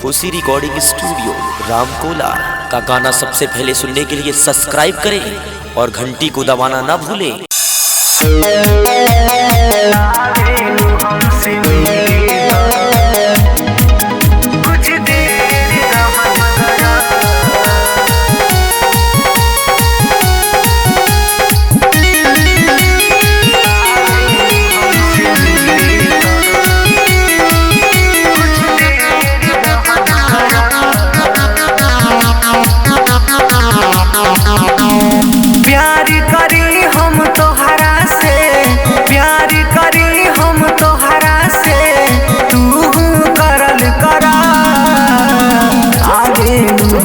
खुशी recording studio Ramkola का गाना सबसे पहले सुनने के लिए सब्सक्राइब करें और घंटी को दबाना ना भूलें।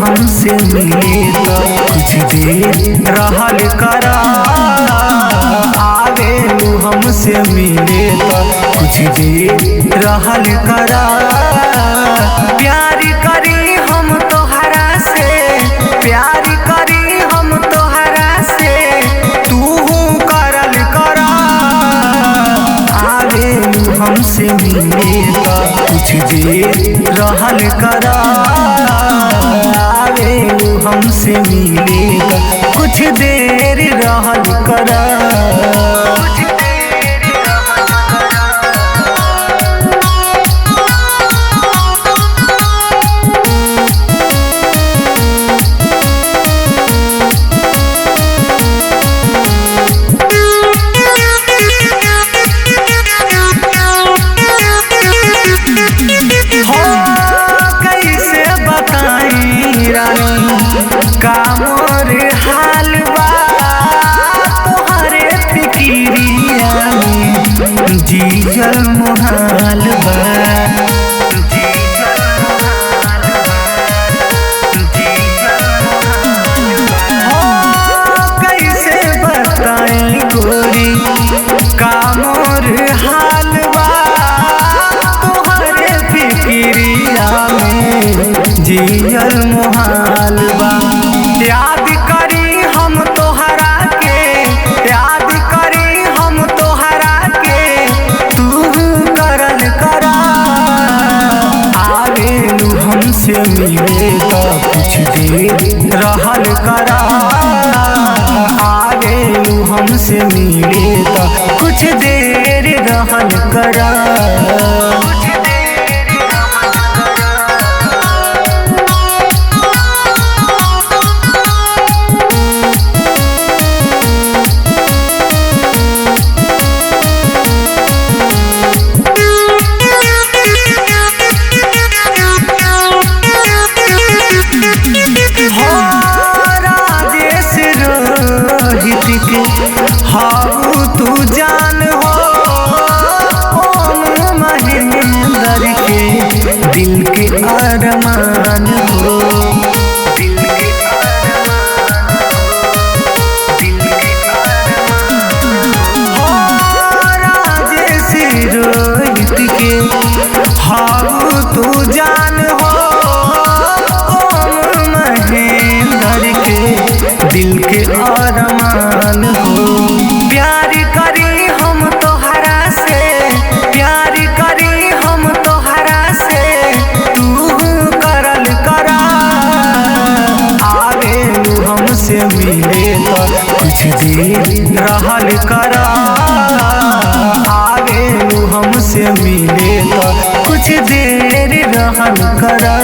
हमसे मिले तो कुछ देर रहल करा, आगे हमसे मिले तो कुछ देर रहल करा। प्यार करी हम तोहरा से, प्यार करी हम तोहरा से, तू करल करा। आगे हमसे मिले तो कुछ देर रहल करा, हमसे मिलेगा कुछ देर रहल करा। कामोर हाल बा तोहरे फिकिरिया में जीजल मुहाल बा, कैसे बताएं गोरी कामोर हाल बा तोहरे फिकिरिया में जीजल मुहाल बा। याद करी हम तोहरा के, याद करी हम तोहरा के, तू करल करा। आगे हमसे मिले तो कुछ देर रहल करा, आगे हमसे मिले तो कुछ देर रहल करा। हाउ तू जान हो ओम महेंद्र के दिल के अरमान हो, दिल के अरमान हो, दिल के अरमान हो। राजेश रोहित के हाउ तू जान हो ओम महेंद्र के दिल के अरमान हो। प्यार करी हम तोहरा से, प्यार करी हम तोहरा से, तू करल करा। आगे हमसे मिले तो कुछ देर रहल करा, आगे हमसे मिले तो कुछ देर रहल करा।